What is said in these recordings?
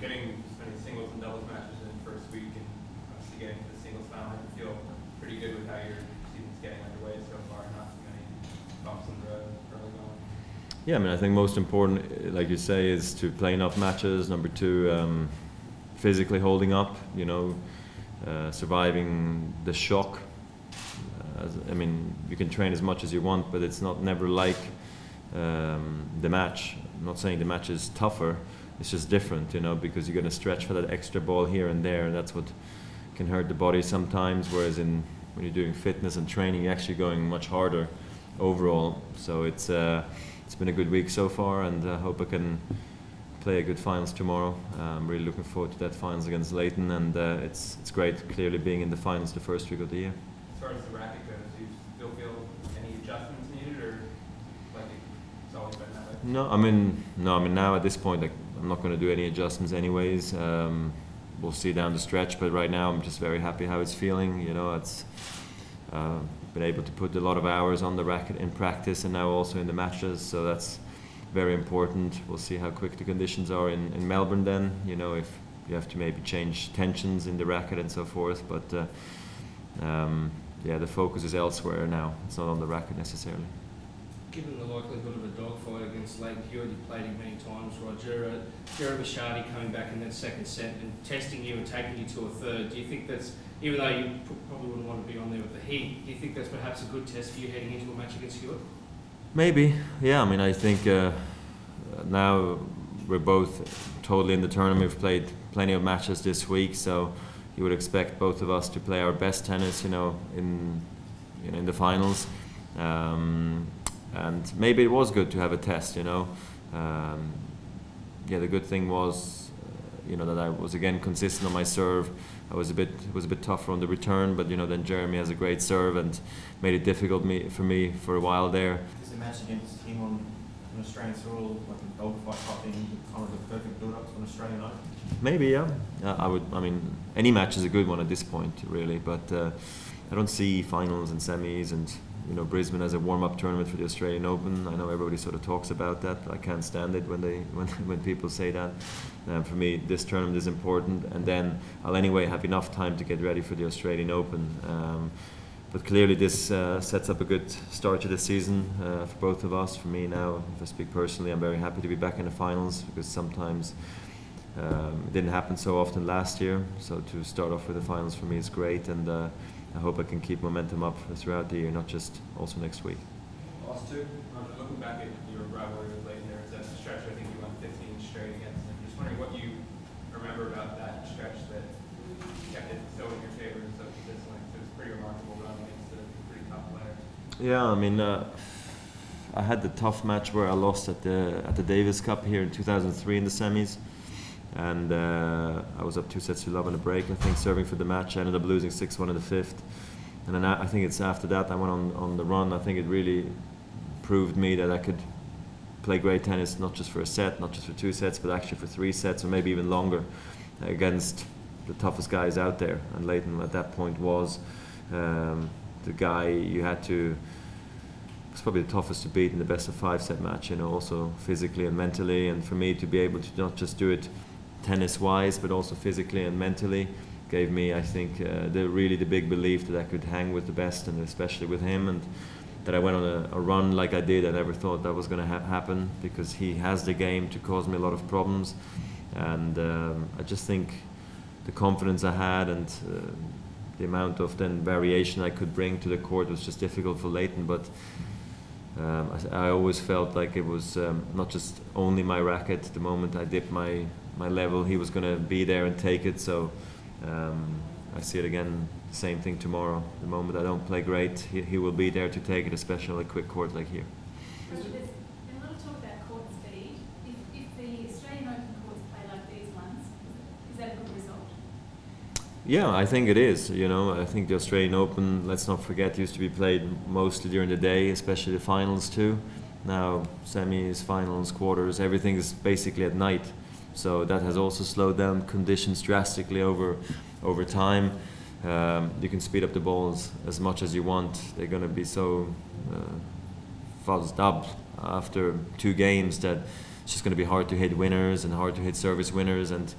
getting as many singles and doubles matches in the first week and obviously getting to the singles final, I feel pretty good with how your season's getting underway so far, not too many bumps in the road early going. Yeah, I mean, I think most important, like you say, is to play enough matches. Number two, physically holding up, you know, surviving the shock. I mean, you can train as much as you want, but it's never like the match. I'm not saying the match is tougher, it's just different, you know, because you're going to stretch for that extra ball here and there, and that's what can hurt the body sometimes, whereas when you're doing fitness and training, you're actually going much harder overall. So it's been a good week so far, and I hope I can play a good finals tomorrow. I'm really looking forward to that finals against Leighton, and it's great clearly being in the finals the first week of the year. As far as the racket goes, do you still feel any adjustments needed, or like it's always been that way? No, I mean now at this point, like, I'm not going to do any adjustments anyways. We'll see down the stretch, but right now I'm just very happy how it's feeling. You know, it's been able to put a lot of hours on the racket in practice and now also in the matches, so that's very important. We'll see how quick the conditions are in Melbourne then, you know, if you have to maybe change tensions in the racket and so forth, but yeah, the focus is elsewhere now. It's not on the racket necessarily. Given the likelihood of a dogfight against Leighton, you played him many times, Roger. Jeremy Chardy coming back in that second set and testing you and taking you to a third, do you think that's, even though you probably wouldn't want to be on there with the heat, do you think that's perhaps a good test for you heading into a match against Hewitt? Maybe, yeah. I mean, I think now we're both totally in the tournament. We've played plenty of matches this week, so you would expect both of us to play our best tennis, you know, in the finals. And maybe it was good to have a test, you know. Yeah, the good thing was, you know, that I was again consistent on my serve. It was a bit tougher on the return, but you know, then Jeremy has a great serve and made it difficult for me for a while there. Is the match against him on an Australian soil, like a dogfight type thing, kind of the perfect build-up to an Australian Open? Maybe, yeah. I mean, any match is a good one at this point, really. But I don't see finals and semis and, you know, Brisbane as a warm-up tournament for the Australian Open. I know everybody sort of talks about that, but I can't stand it when people say that. For me, this tournament is important, and then I'll anyway have enough time to get ready for the Australian Open. But clearly this sets up a good start to the season for both of us. For me now, if I speak personally, I'm very happy to be back in the finals, because sometimes it didn't happen so often last year. So to start off with the finals for me is great, and I hope I can keep momentum up throughout the year, not just also next week. Last two, looking back at your rivalry with Leighton, there was that stretch I think you won 15 straight against him. Just wondering what you remember about that stretch that kept it so in your favor and so consistently. It was a pretty remarkable run against a pretty tough player. Yeah, I mean, I had the tough match where I lost at the Davis Cup here in 2003 in the semis. And I was up 2-0 in a break, I think, serving for the match. I ended up losing 6-1 in the fifth. And then I think it's after that I went on the run. I think it really proved me that I could play great tennis, not just for a set, not just for 2 sets, but actually for 3 sets or maybe even longer against the toughest guys out there. And Leighton at that point was the guy you had to. It's probably the toughest to beat in the best of 5 set match, you know, also physically and mentally. And for me to be able to not just do it tennis-wise, but also physically and mentally, gave me, I think, the big belief that I could hang with the best, and especially with him, and that I went on a run like I did. I never thought that was going to happen, because he has the game to cause me a lot of problems, and I just think the confidence I had and the amount of then variation I could bring to the court was just difficult for Leighton, but I always felt like it was not just only my racket. The moment I dipped my level, he was going to be there and take it. So I see it again, the same thing tomorrow. The moment I don't play great, he will be there to take it, especially on a quick court like here. There's been a lot of talk about court speed. If the Australian Open courts play like these ones, is that a good result? Yeah, I think it is. You know, I think the Australian Open, let's not forget, used to be played mostly during the day, especially the finals too. Now semis, finals, quarters, everything is basically at night. So that has also slowed down conditions drastically over time. You can speed up the balls as much as you want. They're going to be so fuzzed up after 2 games that it's just going to be hard to hit winners and hard to hit service winners, and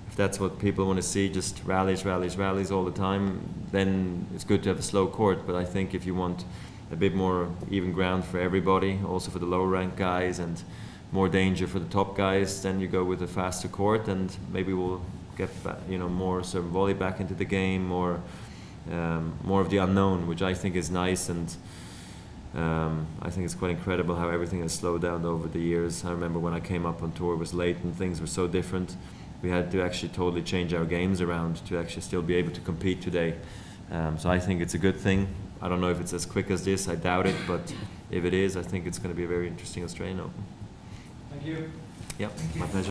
if that's what people want to see, just rallies all the time, then it's good to have a slow court. But I think if you want a bit more even ground for everybody, also for the lower ranked guys, and more danger for the top guys, then you go with a faster court, and maybe we'll get back, more serve and volley back into the game, more of the unknown, which I think is nice. And I think it's quite incredible how everything has slowed down over the years. I remember when I came up on tour, it was late and things were so different. We had to actually totally change our games around to actually still be able to compete today. So I think it's a good thing. I don't know if it's as quick as this, I doubt it, but if it is, I think it's going to be a very interesting Australian Open. Thank you. Yep, my pleasure.